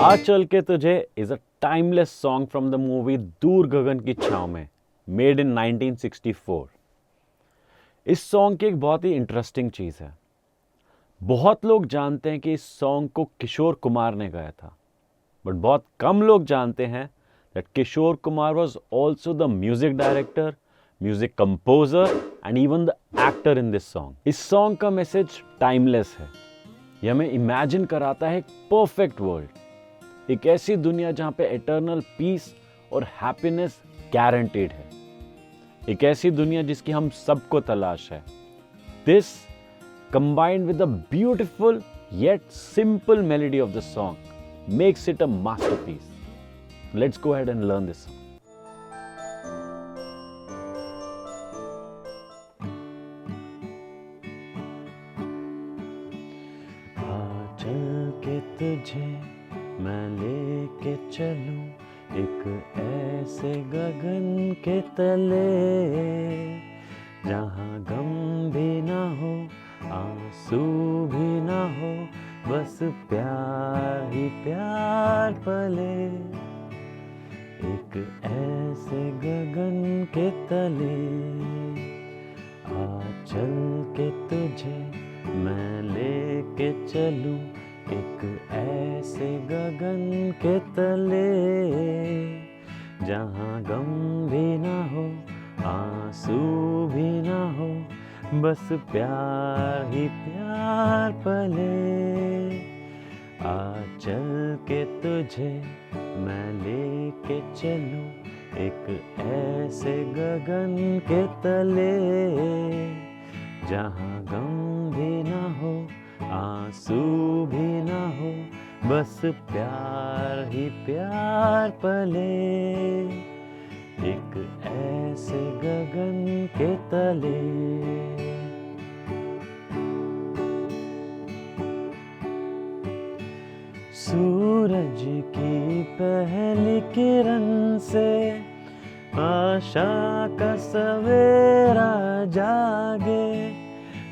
आ चल के तुझे is a timeless song from the movie दूर गगन की छांव में, मेड इन 1964। इस सॉन्ग की एक बहुत ही इंटरेस्टिंग चीज है। बहुत लोग जानते हैं कि इस सॉन्ग को किशोर कुमार ने गाया था, बट बहुत कम लोग जानते हैं that Kishore Kumar was also the music director, music composer and even the actor in this song. इस सॉन्ग का मैसेज टाइमलेस है। यह हमें इमेजिन कराता है एक परफेक्ट वर्ल्ड, एक ऐसी दुनिया जहां पे एटर्नल पीस और हैप्पीनेस गारंटीड है, एक ऐसी दुनिया जिसकी हम सबको तलाश है। This combined with the beautiful yet simple melody of the song makes it a masterpiece. Let's go ahead and learn this song. चल के तुझे मैं लेके चलूं एक ऐसे गगन के तले, जहां गम भी ना हो, आंसू भी ना हो, बस प्यार ही प्यार पले। एक ऐसे गगन के तले, आ चल के तुझे मैं लेके चलूं एक ऐसे गगन के तले, जहां गम भी ना हो, आंसू भी ना हो, बस प्यार ही प्यार पले। आ चल के तुझे मैं लेके चलूं एक ऐसे गगन के तले, जहां गम भी ना हो, आंसू भी ना हो, बस प्यार ही प्यार पले। एक ऐसे गगन के तले। सूरज की पहली किरण से आशा का सवेरा जागे,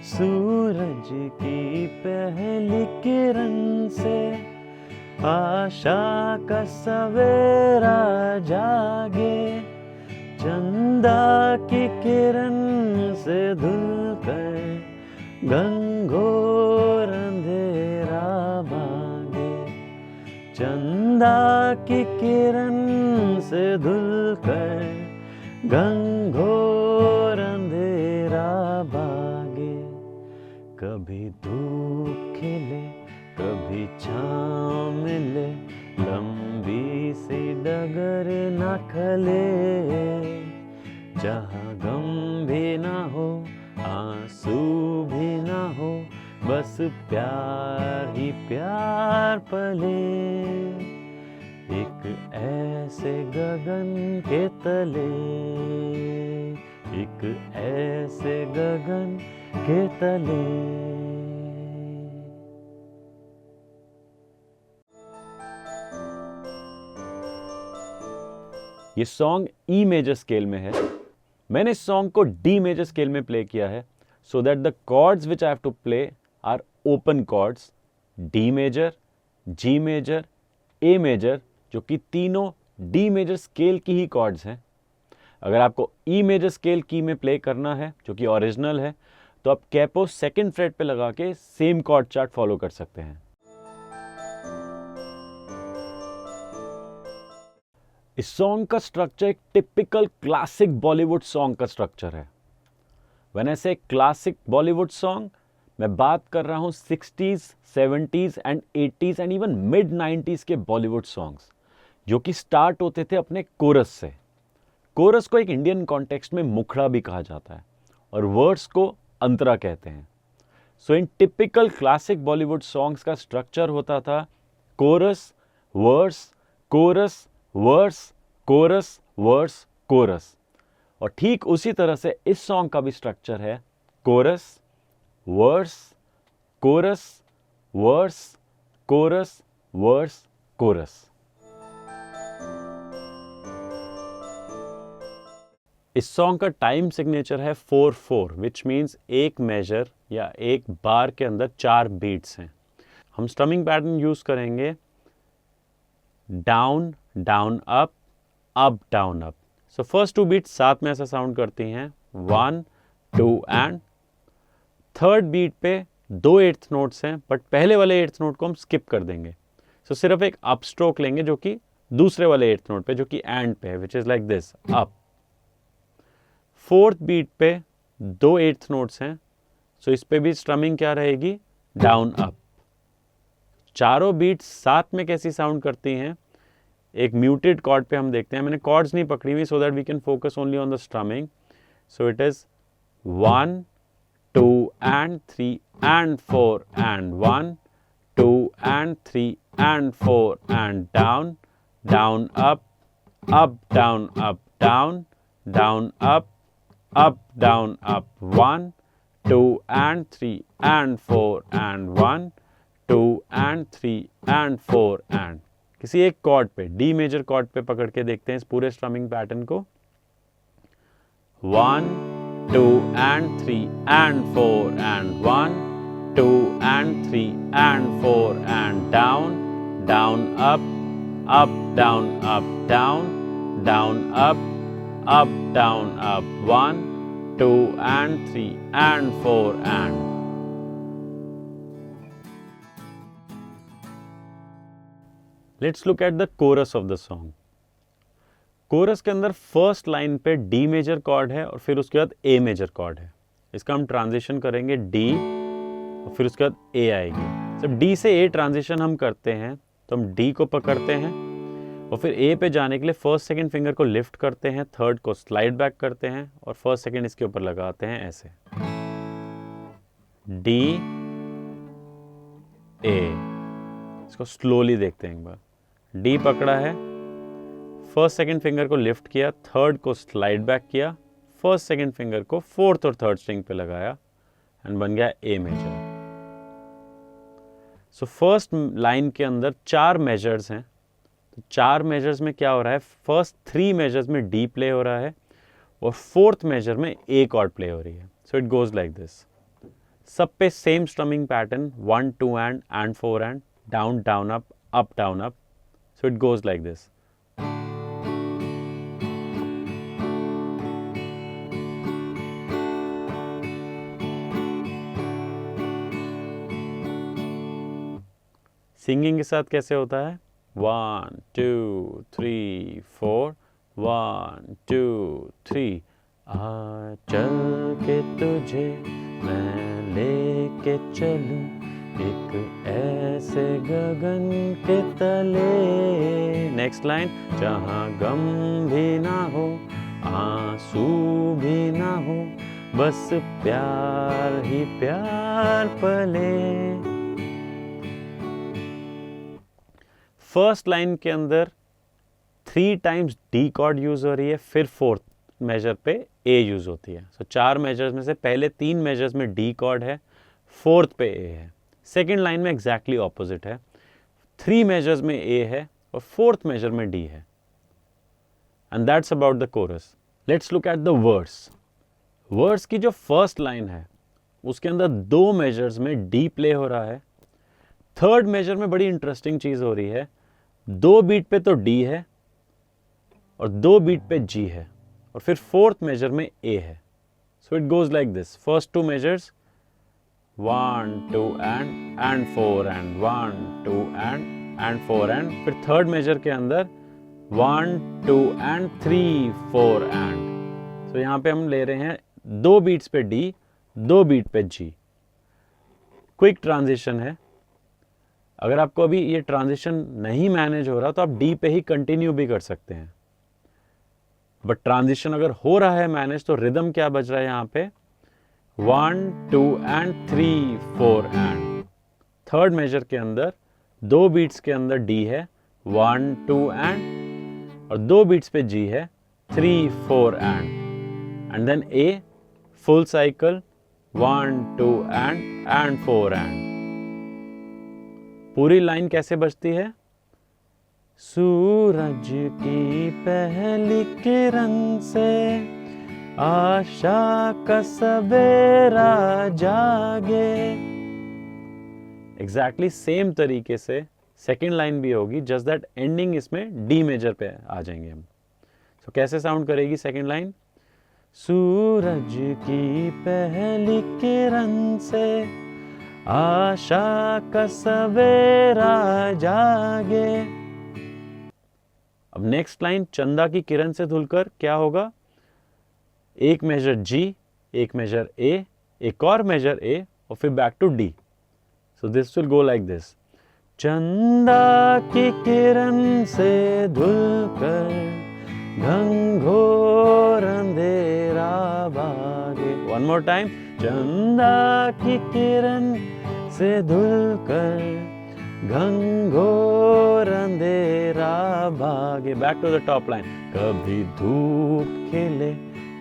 सूरज की पहली किरण से आशा का सवेरा जागे, चंदा की किरण से धुलकर घनघोर अंधेरा भागे, चंदा की किरण से धुलकर घनघोर अंधेरा भागे। कभी धूप खिले, कभी छाँव मिले, लंबी सी डगर न खले, जहाँ गम भी ना हो, आंसू भी ना हो, बस प्यार ही प्यार पले। एक ऐसे गगन के तले, एक ऐसे गगन के तले। ये सॉन्ग ई मेजर स्केल में है। मैंने इस सॉन्ग को डी मेजर स्केल में प्ले किया है, so that the chords which I have to play are open chords, D major, G major, A major, जो कि तीनों डी मेजर स्केल की ही कॉर्ड्स हैं। अगर आपको ई मेजर स्केल की में प्ले करना है, जो कि ओरिजिनल है, तो आप कैपो सेकंड फ्रेट पे लगा के सेम कॉर्ड चार्ट फॉलो कर सकते हैं। इस सॉन्ग का स्ट्रक्चर एक टिपिकल क्लासिक बॉलीवुड सॉन्ग का स्ट्रक्चर है। व्हेन आई से क्लासिक बॉलीवुड सॉन्ग, मैं बात कर रहा हूं 60s, 70s and 80s and even mid 90s के बॉलीवुड सॉन्ग्स, जो कि स्टार्ट होते थे अपने कोरस से। कोरस को एक इंडियन कॉन्टेक्स्ट में मुखड़ा भी कहा जाता है और वर्ड्स को अंतरा कहते हैं। So in typical classic Bollywood songs का स्ट्रक्चर होता था chorus, verse, chorus, verse, chorus, verse, chorus. और ठीक उसी तरह से इस सॉन्ग का भी स्ट्रक्चर है chorus, verse, chorus, verse, chorus, verse, chorus. इस सॉन्ग का टाइम सिग्नेचर है 4/4, विच मीन्स एक मेजर या एक बार के अंदर 4 बीट्स हैं। हम स्ट्रमिंग पैटर्न यूज करेंगे down down up, up down up. So first two beat साथ में ऐसा साउंड करती हैं, 1 2 एंड थर्ड बीट पे दो एट्थ नोट्स हैं, बट पहले वाले एट्थ नोट को हम स्किप कर देंगे। सो सिर्फ एक अप स्ट्रोक लेंगे जो कि दूसरे वाले एट्थ नोट पे, जो कि एंड पे है, which is like this, up. Fourth beat पे दो एट्थ नोट्स हैं, सो इस पे भी स्ट्रमिंग क्या रहेगी, डाउन अप। चारों बीट्स साथ में कैसी साउंड करती हैं, एक म्यूटेड कॉर्ड पे हम देखते हैं। मैंने कॉर्ड्स नहीं पकड़ी हुई so that we can focus only on the strumming. So it is 1 2 and 3 and 4 and 1 2 and 3 and 4 and down down up down up down down up down up, 1 2 and 3 and 4 and 1 2 and 3 and 4 and किसी एक cord पे, D major cord पे पकड़ के देखते हैं इस पूरे स्ट्रमिंग पैटर्न को। 1 2 and 3 and 4 and 1 2 and 3 and 4 and down down up down up down down up down up, 1 2 and 3 and 4 and let's look at the chorus of the song. Chorus के अंदर फर्स्ट लाइन पे D major chord है और फिर उसके बाद ए major chord है। इसका हम ट्रांजिशन करेंगे डी और फिर उसके बाद ए आएगी। जब डी से ए ट्रांजिशन हम करते हैं तो हम डी को पकड़ते हैं और फिर ए पे जाने के लिए फर्स्ट सेकंड फिंगर को लिफ्ट करते हैं, थर्ड को स्लाइड बैक करते हैं और फर्स्ट सेकंड इसके ऊपर लगाते हैं ऐसे, डी ए। इसको स्लोली देखते हैं एक बार। डी पकड़ा है, फर्स्ट सेकंड फिंगर को लिफ्ट किया, थर्ड को स्लाइड बैक किया, फर्स्ट सेकंड फिंगर को फोर्थ और थर्ड स्ट्रिंग पे लगाया एंड बन गया ए मेजर। सो फर्स्ट लाइन के अंदर 4 मेजर्स हैं। तो 4 मेजर्स में क्या हो रहा है, फर्स्ट 3 मेजर्स में डी प्ले हो रहा है और फोर्थ मेजर में ए कॉर्ड प्ले हो रही है। So it goes like this. सब पे same strumming pattern, 1 2 and 4 and down down up down up. So it goes like this. Singing के साथ कैसे होता है, 1 2 3 4 1 2 3। आ चल के तुझे मैं लेके चलूं एक ऐसे गगन के तले। नेक्स्ट लाइन, जहाँ गम भी ना हो आंसू भी ना हो बस प्यार ही प्यार पले। फर्स्ट लाइन के अंदर 3 टाइम्स डी कॉर्ड यूज हो रही है, फिर फोर्थ मेजर पे ए यूज होती है। सो 4 मेजर्स में से पहले 3 मेजर्स में डी कॉर्ड है, फोर्थ पे ए है। सेकेंड लाइन में एग्जैक्टली ऑपोजिट है, 3 मेजर्स में ए है और फोर्थ मेजर में डी है। And that's about the chorus. Let's look at the verse. Verse की जो फर्स्ट लाइन है उसके अंदर 2 मेजर्स में डी प्ले हो रहा है। थर्ड मेजर में बड़ी इंटरेस्टिंग चीज हो रही है, 2 बीट पे तो डी है और 2 बीट पे जी है और फिर फोर्थ मेजर में ए है। So it goes like this. First 2 measures 1 2 and 4 and 1 2 and 4 and फिर थर्ड मेजर के अंदर 1 2 एंड 3 4 एंड। सो यहां पे हम ले रहे हैं 2 बीट्स पे डी, 2 बीट पे जी। क्विक ट्रांजिशन है। अगर आपको अभी ये ट्रांजिशन नहीं मैनेज हो रहा तो आप डी पे ही कंटिन्यू भी कर सकते हैं, बट ट्रांजिशन अगर हो रहा है मैनेज तो रिदम क्या बज रहा है यहाँ पे, 1 2 एंड 3 4 एंड। थर्ड मेजर के अंदर 2 बीट्स के अंदर डी है, 1 2 एंड और 2 बीट्स पे जी है, 3 4 and then a full cycle 1 2 and 4 end. पूरी लाइन कैसे बजती है, सूरज की पहली किरण से आशा का सवेरा जागे। एग्जैक्टली सेम तरीके से सेकेंड लाइन भी होगी, जस्ट दैट एंडिंग इसमें डी मेजर पे आ जाएंगे हम। तो कैसे साउंड करेगी सेकेंड लाइन? सूरज की पहली किरण से आशा का सवेरा जागे। अब नेक्स्ट लाइन चंदा की किरण से धुलकर क्या होगा? एक मेजर जी, एक मेजर ए, एक और मेजर ए और फिर back to D. So this will go like this. चंदा की किरण से धुलकर घंघोर अंधेरा भागे। One more time. चंदा की किरण से धुलकर घंघोर अंधेरा भागे। Back to the top line. कभी धूप खिले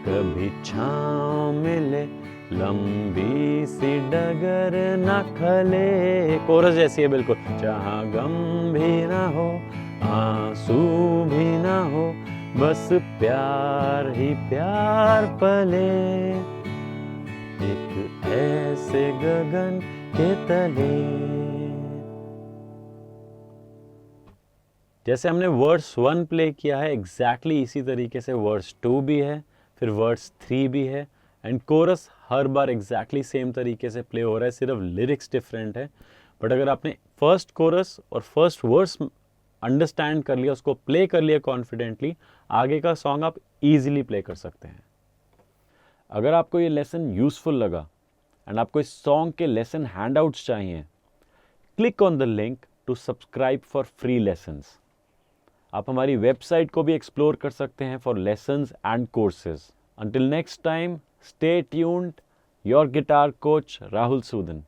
कभी छाँव मिले, लंबी सी डगर न खले। कोरस जैसी है बिल्कुल। जहाँ गम भी ना हो आंसू भी ना हो, बस प्यार ही प्यार पले, एक ऐसे गगन के तले। जैसे हमने वर्स 1 प्ले किया है, एग्जैक्टली इसी तरीके से वर्स 2 भी है, फिर वर्स 3 भी है, एंड कोरस हर बार एग्जैक्टली सेम तरीके से प्ले हो रहा है, सिर्फ लिरिक्स डिफरेंट है। बट अगर आपने फर्स्ट कोरस और फर्स्ट वर्स अंडरस्टैंड कर लिया, उसको प्ले कर लिया कॉन्फिडेंटली, आगे का सॉन्ग आप इजीली प्ले कर सकते हैं। अगर आपको ये लेसन यूजफुल लगा एंड आपको इस सॉन्ग के लेसन हैंडआउट्स चाहिए, click on the link to subscribe for free lessons. आप हमारी वेबसाइट को भी एक्सप्लोर कर सकते हैं for lessons and courses. Until next time, stay tuned. Your guitar coach, Rahul Sudan.